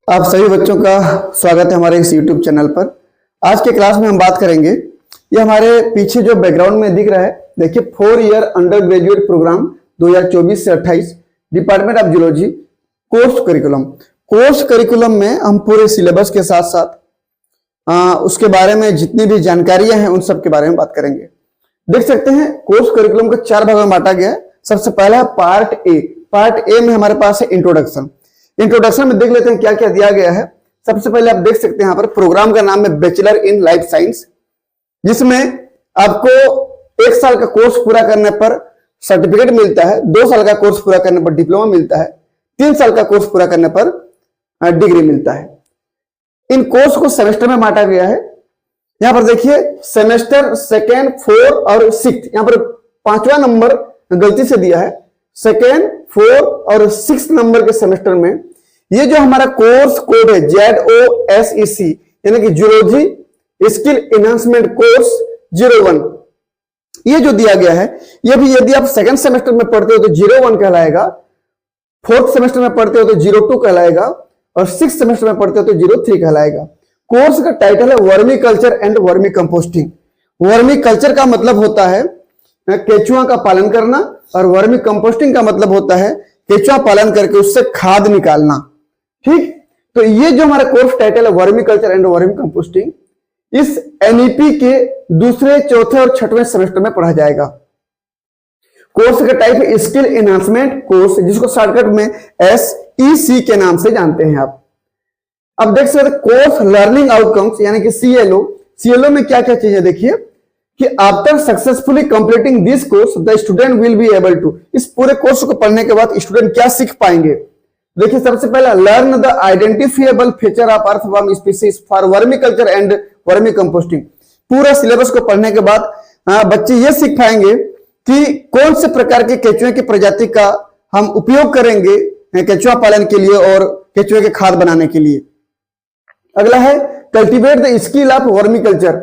आप सभी बच्चों का स्वागत है हमारे इस YouTube चैनल पर। आज के क्लास में हम बात करेंगे, ये हमारे पीछे जो बैकग्राउंड में दिख रहा है, देखिए 4 ईयर अंडर ग्रेजुएट प्रोग्राम 2024 से 28 department of geology course curriculum. Course curriculum में हम पूरे सिलेबस के साथ साथ उसके बारे में जितनी भी जानकारियां हैं उन सब के बारे में बात करेंगे। देख सकते हैं कोर्स करिकुलम को 4 भागों में बांटा गया है। सबसे पहला है पार्ट ए। पार्ट ए में हमारे पास है इंट्रोडक्शन। इंट्रोडक्शन में देख लेते हैं क्या क्या दिया गया है। सबसे पहले आप देख सकते हैं यहाँ पर प्रोग्राम का नाम है बैचलर इन लाइफ साइंस, जिसमें आपको 1 साल का कोर्स पूरा करने पर सर्टिफिकेट मिलता है, 2 साल का कोर्स पूरा करने पर डिप्लोमा मिलता है, 3 साल का कोर्स पूरा करने पर डिग्री मिलता है। इन कोर्स को सेमेस्टर में बांटा गया है। यहां पर देखिए सेमेस्टर 2nd, 4 और 6, यहां पर 5वां नंबर गलती से दिया है। 2nd, 4 और 6 नंबर के सेमेस्टर में ये जो हमारा कोर्स कोड है ZOSEC यानी कि जियोलॉजी स्किल एनहांसमेंट कोर्स 01, ये जो दिया गया है, ये भी यदि आप 2nd सेमेस्टर में पढ़ते हो तो 01 कहलाएगा, 4th सेमेस्टर में पढ़ते हो तो 02 कहलाएगा और 6th सेमेस्टर में पढ़ते हो तो 03 कहलाएगा। कोर्स का टाइटल है vermi culture and vermi composting. Vermi culture का मतलब होता है केचुआ का पालन करना और वर्मी कंपोस्टिंग का मतलब होता है केचुआ पालन करके उससे खाद निकालना। ठीक, तो ये जो हमारा कोर्स टाइटल है vermi culture and vermi composting, इस NEP के 2रे, 4थे और 6वें सेमेस्टर में पढ़ा जाएगा। कोर्स का टाइप है स्किल एनहांसमेंट कोर्स, जिसको शॉर्टकट में SEC के नाम से जानते हैं आप। अब देख सकते कोर्स लर्निंग आउटकम्स यानी कि CLO में क्या क्या चीजें देखिए कि after successfully completing this course the student will be able to, इस पूरे कोर्स को पढ़ने के बाद स्टूडेंट क्या सीख पाएंगे। देखिए सबसे पहला learn the identifiable feature of earthworm species for vermiculture and vermi composting. पूरा सिलेबस को पढ़ने के बाद बच्चे ये सीख पाएंगे कि कौन से प्रकार के केचुए की प्रजाति का हम उपयोग करेंगे केचुआ पालन के लिए और केचुए के खाद बनाने के लिए। अगला है cultivate the skill of vermi culture,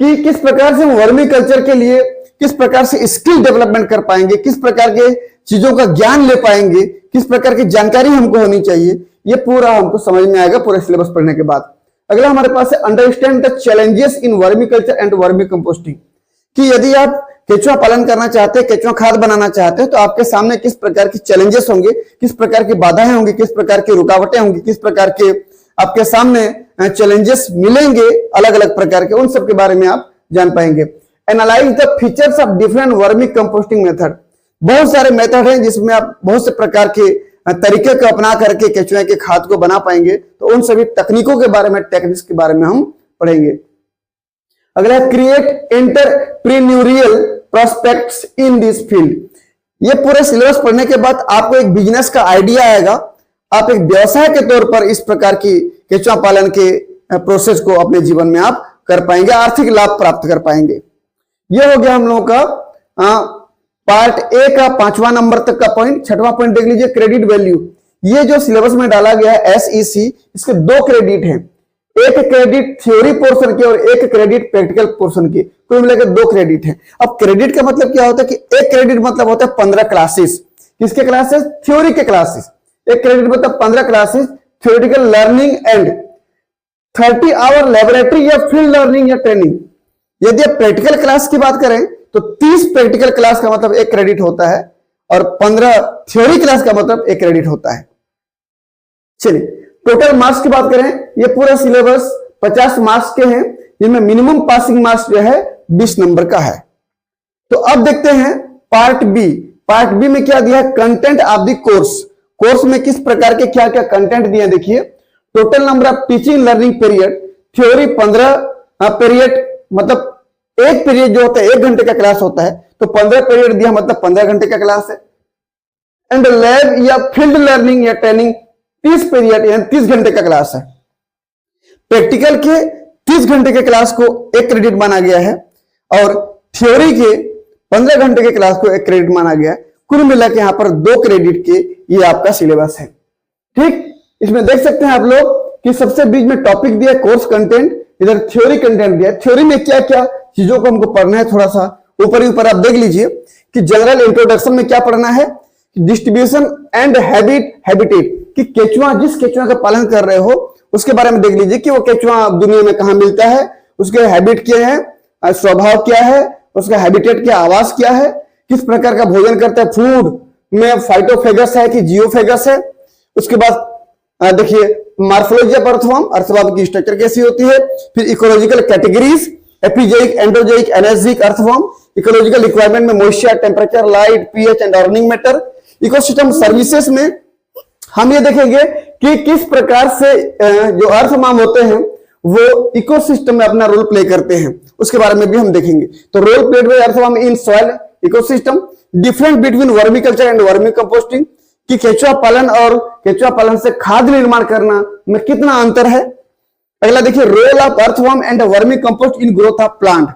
कि किस प्रकार से हम वर्मी कल्चर के लिए किस प्रकार से स्किल डेवलपमेंट कर पाएंगे, किस प्रकार के चीजों का ज्ञान ले पाएंगे, किस प्रकार की जानकारी हमको होनी चाहिए, ये पूरा हमको समझ में आएगा पूरे सिलेबस पढ़ने के बाद। अगला हमारे पास है understand the challenges in vermi culture and vermicomposting, कि यदि आप केचुआ पालन करना चाहते हैं, केचुआ खाद बनाना चाहते हैं, तो आपके सामने किस प्रकार की चैलेंजेस होंगे, किस प्रकार की बाधाएं होंगी, किस प्रकार की रुकावटें होंगी, किस प्रकार के आपके सामने चैलेंजेस मिलेंगे अलग अलग प्रकार के, उन सब के बारे में आप जान पाएंगे। Analyse the features of different vermi composting method, बहुत सारे मेथड हैं जिसमें आप बहुत से प्रकार के तरीके को अपना करके केचुए के खाद को बना पाएंगे, तो उन सभी तकनीकों के बारे में, टेक्निक्स के बारे में हम पढ़ेंगे। अगला create entrepreneurial prospects in this field, ये पूरे सिलेबस पढ़ने के बाद आपको एक बिजनेस का आइडिया आएगा, आप एक व्यवसाय के तौर पर इस प्रकार की केचुआ पालन के प्रोसेस को अपने जीवन में आप कर पाएंगे, आर्थिक लाभ प्राप्त कर पाएंगे। यह हो गया हम लोगों का पार्ट ए का 5वां नंबर तक का पॉइंट। 6वां पॉइंट देख लीजिए क्रेडिट वैल्यू। ये जो सिलेबस में डाला गया है SEC, इसके 2 क्रेडिट हैं, एक क्रेडिट थ्योरी पोर्शन के और एक क्रेडिट प्रैक्टिकल पोर्शन के, कुल मिलाकर 2 क्रेडिट हैं। अब क्रेडिट का मतलब क्या होता है कि एक क्रेडिट मतलब होता है 15 क्लासेस। किसके क्लासेस? थ्योरी के क्लासेस। एक क्रेडिट मतलब 15 classes theoretical learning and 30 hour laboratory या फील्ड लर्निंग या ट्रेनिंग। यदि आप प्रैक्टिकल क्लास की बात करें तो 30 प्रैक्टिकल क्लास का मतलब 1 क्रेडिट होता है और 15 थ्योरी क्लास का मतलब 1 क्रेडिट होता है। चलिए टोटल मार्क्स की बात करें, ये पूरा सिलेबस 50 मार्क्स के हैं, जिनमें मिनिमम पासिंग मार्क्स जो है 20 नंबर का है। तो अब देखते हैं पार्ट बी। पार्ट बी में क्या दिया है? Content of the course. Course में किस प्रकार के क्या क्या कंटेंट दिए देखिए। Total number of teaching learning period, theory 15 period, मतलब एक पीरियड जो होता है 1 घंटे का क्लास होता है, तो 15 पीरियड दिया मतलब 15 घंटे का क्लास है। एंड लैब या फील्ड लर्निंग या ट्रेनिंग 30 पीरियड यानी 30 घंटे का क्लास है। प्रैक्टिकल के 30 घंटे के क्लास को 1 क्रेडिट माना गया है और थ्योरी के 15 घंटे के क्लास को 1 क्रेडिट माना गया है। कुल मिला के यहां पर 2 क्रेडिट के ये आपका सिलेबस है। ठीक, इसमें देख सकते हैं आप लोग कि सबसे बीच में टॉपिक दिया कोर्स कंटेंट, इधर थ्योरी कंटेंट दिया। थ्योरी में क्या क्या चीजों को हमको पढ़ना है, थोड़ा सा ऊपर ही ऊपर आप देख लीजिए कि जनरल इंट्रोडक्शन में क्या पढ़ना है, डिस्ट्रीब्यूशन एंड हैबिटेट, कि केचुआ, जिस केचुआ का पालन कर रहे हो उसके बारे में देख लीजिए कि वो केचुआ दुनिया में कहां मिलता है, उसके हैबिट क्या है, स्वभाव क्या है, उसका हैबिटेट क्या, आवास क्या है, किस प्रकार का भोजन करता है, फूड में फाइटोफेगस है कि जियोफेगस है। उसके बाद देखिए मार्फोलॉजी ऑफ अर्थवर्म, अर्थवर्म की स्ट्रक्चर कैसी होती है। फिर ecological categories, epigeic, endogeic, anecic earthworm. Ecological requirement में moisture, temperature, light, pH and organic matter. Ecosystem services में हम ये देखेंगे कि किस प्रकार से जो अर्थवर्म होते हैं वो इकोसिस्टम में अपना रोल प्ले करते हैं, उसके बारे में भी हम देखेंगे। तो role played by earthworm in soil ecosystem, difference between vermiculture and vermicomposting, कि केचुआ पालन और केचुआ पालन से खाद निर्माण करना में कितना अंतर है। अगला देखिए role of earthworm and vermicompost in growth of plant,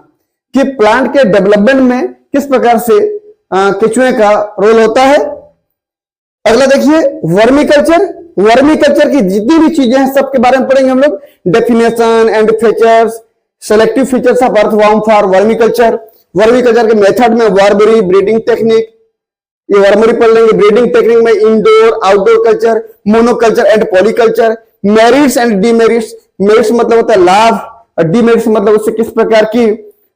कि प्लांट के डेवलपमेंट में किस प्रकार से केचुए का रोल होता है। अगला देखिए वर्मी कल्चर, वर्मी कल्चर की जितनी भी चीजें हैं सबके बारे में पढ़ेंगे हम लोग। Definition and features, selective features of earthworm for vermi culture, vermi culture के मेथड में वार्बरी, ब्रीडिंग टेक्निक, ये वर्मरी पढ़ लेंगे। ब्रीडिंग टेक्निक में indoor, outdoor culture, monoculture and polyculture, merits and demerits, merits मतलब होता है लाभ और डीमेरिट्स मतलब उससे किस प्रकार की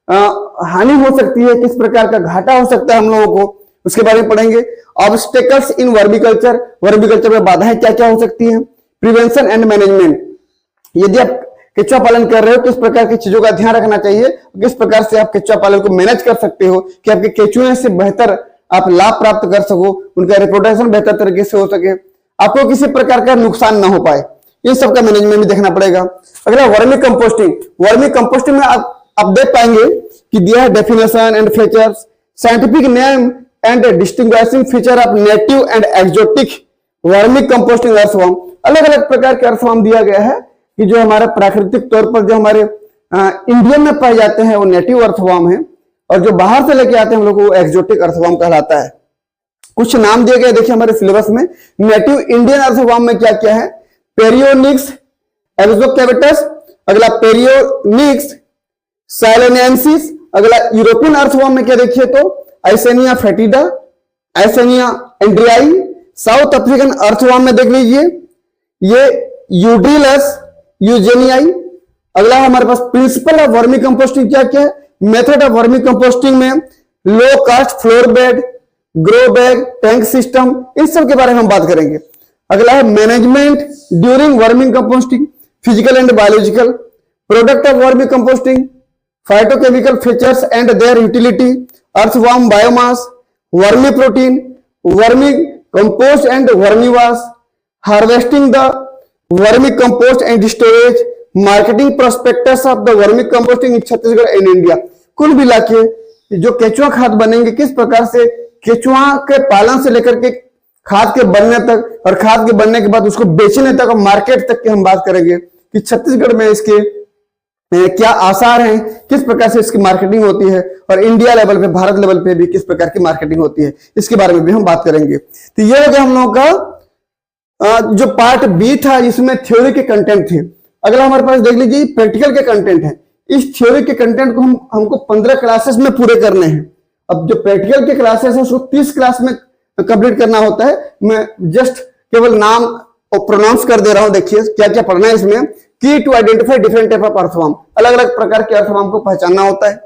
हानि हो सकती है, किस प्रकार का घाटा हो सकता है हम लोगों को, उसके बारे में पढ़ेंगे। ऑब्स्टेकल्स इन वर्मीकल्चर, वर्मीकल्चर में बाधाएं क्या क्या हो सकती हैं। प्रिवेंशन एंड मैनेजमेंट, यदि आप केचुआ पालन कर रहे हो किस प्रकार की चीजों का ध्यान रखना चाहिए, किस प्रकार से आप केचुआ पालन को मैनेज कर सकते हो कि आपके केचुए से बेहतर आप लाभ प्राप्त कर सको, उनका रिप्रोडक्शन बेहतर तरीके से हो सके, आपको किसी प्रकार का नुकसान ना हो पाए, इन सब का मैनेजमेंट भी देखना पड़ेगा। अगला वर्मी कंपोस्टिंग, वर्मी कंपोस्टिंग में आप देख पाएंगे कि दिया है definition and features, scientific name and distinguishing feature of native and exotic vermi composting earthworm. अलग अलग प्रकार के अर्थवर्म दिया गया है कि जो हमारे प्राकृतिक तौर पर जो हमारे इंडियन में पाए जाते हैं वो नेटिव अर्थवर्म है, और जो बाहर से लेके आते हैं हम लोग वो एक्सोटिक अर्थवर्म कहलाता है। कुछ नाम दिए गए देखिए हमारे सिलेबस में। नेटिव इंडियन अर्थवर्म में क्या क्या है, पेरियोनिक्स एब्जोकेविटस, अगला पेरियोनिक्स साइलेनेंसिस। अगला यूरोपियन अर्थवर्म में क्या देखिए तो Eisenia fetida, Eisenia andrei. South African earthworm में देख लीजिए ये यूड्रिलस यूजेनियाई। अगला हमारे पास प्रिंसिपल ऑफ वर्मी कंपोस्टिंग क्या क्या है, मेथड ऑफ वर्मी कंपोस्टिंग में low cost floor bed, grow bag, tank system, इन सब के बारे में हम बात करेंगे। अगला है management during vermicomposting, physical and biological, product of vermicomposting, phytochemical features and their utility, earthworm biomass, vermi protein, vermi compost and vermi wash, harvesting the vermi compost and storage, marketing prospectus of the vermi composting in Chhattisgarh and India. कुल मिला के जो केचुआ खाद बनेंगे किस प्रकार से केचुआ के पालन से लेकर के खाद के बनने तक और खाद के बनने के बाद उसको बेचने तक और मार्केट तक की हम बात करेंगे कि छत्तीसगढ़ में इसके क्या आसार हैं, किस प्रकार से इसकी मार्केटिंग होती है, और इंडिया लेवल पे, भारत लेवल पे भी किस प्रकार की मार्केटिंग होती है, इसके बारे में भी हम बात करेंगे। तो ये हो गया हम लोगों का जो पार्ट बी था जिसमें थ्योरी के कंटेंट थे। अगला हमारे पास देख लीजिए प्रैक्टिकल के कंटेंट है। इस थ्योरी के कंटेंट को हमको 15 क्लासेस में पूरे करने हैं। अब जो प्रैक्टिकल के क्लासेस है उसको 30 क्लास में कंप्लीट करना होता है। मैं जस्ट केवल नाम और प्रोनाउंस कर दे रहा हूं, देखिए क्या क्या पढ़ना है इसमें। Key to identify different type of earthworm, अलग अलग प्रकार के अर्थवर्म को पहचानना होता है।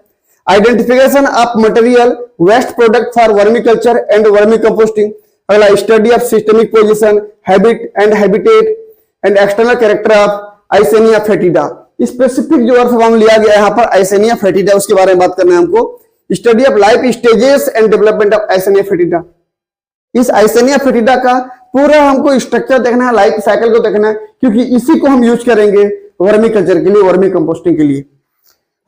Identification of material waste product for vermiculture and vermicomposting. अगला study of systemic position, habit and habitat and external character of Eisenia fetida. Specific जो अर्थवर्म लिया गया यहाँ पर आइसेनिया फेटिडा, उसके बारे में बात करना है हमको। Study of life stages and development of Eisenia fetida. इस आइसेनिया फेटिडा का पूरा हमको स्ट्रक्चर देखना है, लाइफ साइकिल को देखना है, क्योंकि इसी को हम यूज करेंगे वर्मी कल्चर के लिए, वर्मी कंपोस्टिंग के लिए।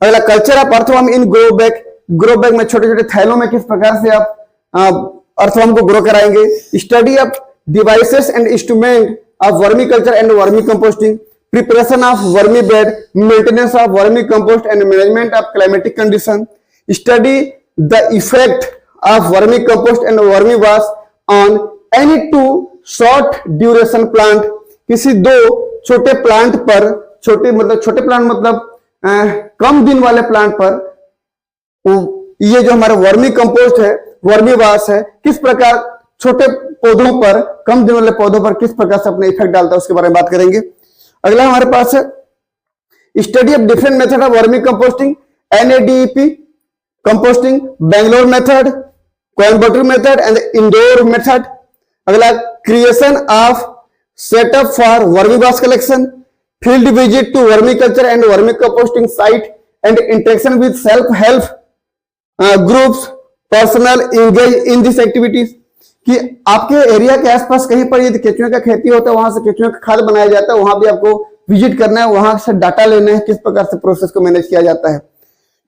अगला culture of earthworm in grow bag. Grow bag में छोटे छोटे थैलों में किस प्रकार से आप अर्थवर्म को ग्रो कराएंगे। Study of devices and instrument of vermi culture and vermi composting. Preparation of vermi bed, maintenance of vermi compost and management of climatic condition. Study the effect of vermi compost and vermi wash on any two short duration plant. किसी दो छोटे plant पर, छोटे plant मतलब कम दिन वाले plant पर ये जो हमारा वर्मी कंपोस्ट है, वर्मी वाश है, किस प्रकार छोटे पौधों पर, कम दिन वाले पौधों पर किस प्रकार से अपने इफेक्ट डालता है उसके बारे में बात करेंगे। अगला हमारे पास है study of different method of vermicomposting, NADEP composting, Bangalore method, Coimbatore method and Indore method. अगला creation of setup for vermi box collection, field visit to vermiculture and vermicomposting site and interaction with self help groups, personal engage in this activities. कि आपके area के आसपास कहीं पर यदि केचुए का खेती होता है, वहां से केचुए का खाद बनाया जाता है, वहां भी आपको विजिट करना है, वहां से डाटा लेना है, किस प्रकार से प्रोसेस को मैनेज किया जाता है।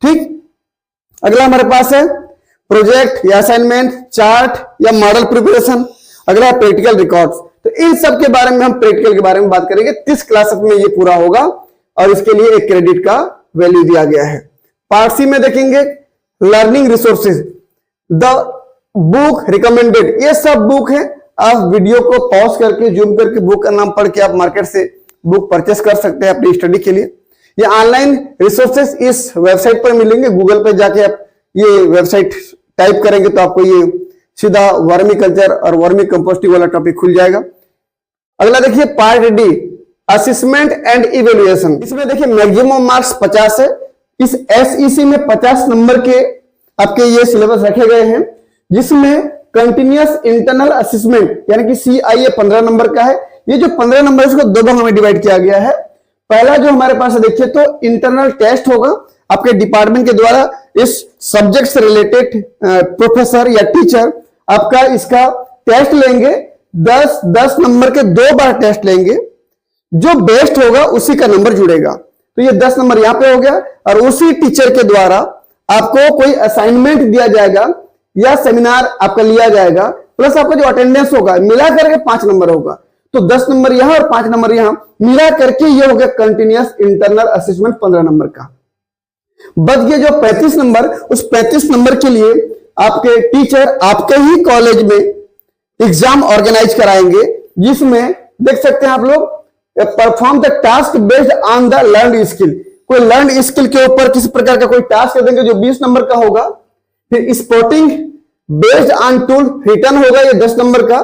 ठीक, अगला हमारे पास है प्रोजेक्ट या असाइनमेंट, चार्ट या मॉडल प्रिपरेशन। अगला है प्रैक्टिकल रिकॉर्ड्स। तो इन सब के बारे में हम प्रैक्टिकल के बारे में बात करेंगे। 30 क्लासेस में ये पूरा होगा और इसके लिए 1 क्रेडिट का वैल्यू दिया गया है। पार्ट सी में देखेंगे learning resources, the book recommended. ये सब बुक है, आप वीडियो को पॉज करके जूम करके बुक का नाम पढ़ के आप मार्केट से बुक परचेस कर सकते हैं अपनी स्टडी के लिए। ये ऑनलाइन रिसोर्सेस इस वेबसाइट पर मिलेंगे, गूगल पे जाके आप ये वेबसाइट टाइप करेंगे तो आपको ये सीधा वर्मी कल्चर और वर्मी कंपोस्टिंग वाला टॉपिक खुल जाएगा। अगला देखिए part D, assessment and evaluation. इसमें देखिए मैक्सिमम मार्क्स 50 है। इस SEC में 50 नंबर के आपके ये सिलेबस रखे गए हैं, जिसमें कंटिन्यूअस इंटरनल असेसमेंट यानी कि CIA 15 नंबर का है। ये जो 15 नंबर इसको 2 भागों में डिवाइड किया गया है। पहला जो हमारे पास देखिए तो इंटरनल टेस्ट होगा, आपके डिपार्टमेंट के द्वारा इस सब्जेक्ट से रिलेटेड प्रोफेसर या टीचर आपका इसका टेस्ट लेंगे। 10 नंबर के 2 बार टेस्ट लेंगे, जो बेस्ट होगा उसी का नंबर जुड़ेगा। तो ये 10 नंबर यहां पे हो गया और उसी टीचर के द्वारा आपको कोई असाइनमेंट दिया जाएगा या सेमिनार आपका लिया जाएगा, प्लस आपका जो अटेंडेंस होगा मिला करके 5 नंबर होगा। तो 10 नंबर यहां और 5 नंबर यहां मिला करके ये हो गया कंटिन्यूअस इंटरनल असेसमेंट 15 नंबर का। बच गए जो 35 नंबर, उस 35 नंबर के लिए आपके टीचर आपके ही कॉलेज में एग्जाम ऑर्गेनाइज कराएंगे, जिसमें देख सकते हैं आप लोग perform the task based on the learned skill. कोई लर्नड स्किल के ऊपर किसी प्रकार का कोई टास्क देंगे जो 20 नंबर का होगा। फिर sporting based on tool return होगा ये 10 नंबर का,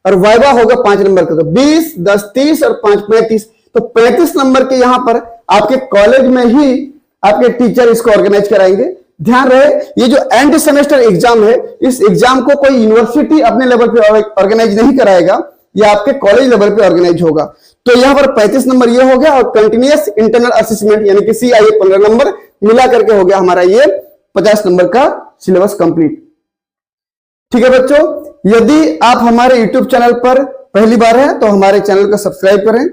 और वाइवा होगा 5 नंबर का। तो 20, 10, 30 और 5, 35। तो 35 नंबर के यहां पर आपके कॉलेज में ही आपके टीचर इसको ऑर्गेनाइज कराएंगे। ध्यान रहे ये जो एंड सेमेस्टर एग्जाम है, इस एग्जाम को कोई यूनिवर्सिटी अपने लेवल पे ऑर्गेनाइज नहीं कराएगा, ये आपके कॉलेज लेवल पे ऑर्गेनाइज होगा। तो यहां पर 35 नंबर ये हो गया और कंटिन्यूअस इंटरनल असेसमेंट यानी कि CIA 15 नंबर मिला करके हो गया हमारा ये 50 नंबर का सिलेबस कंप्लीट। ठीक है बच्चों, यदि आप हमारे YouTube चैनल पर पहली बार हैं तो हमारे चैनल को सब्सक्राइब करें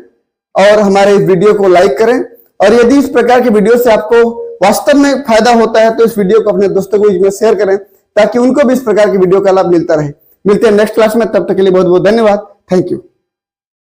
और हमारे वीडियो को लाइक करें। और यदि इस प्रकार की वीडियो से आपको वास्तव में फायदा होता है तो इस वीडियो को अपने दोस्तों को इसमें शेयर करें, ताकि उनको भी इस प्रकार की वीडियो का लाभ मिलता रहे। मिलते हैं नेक्स्ट क्लास में, तब तक के लिए बहुत बहुत धन्यवाद। Thank you.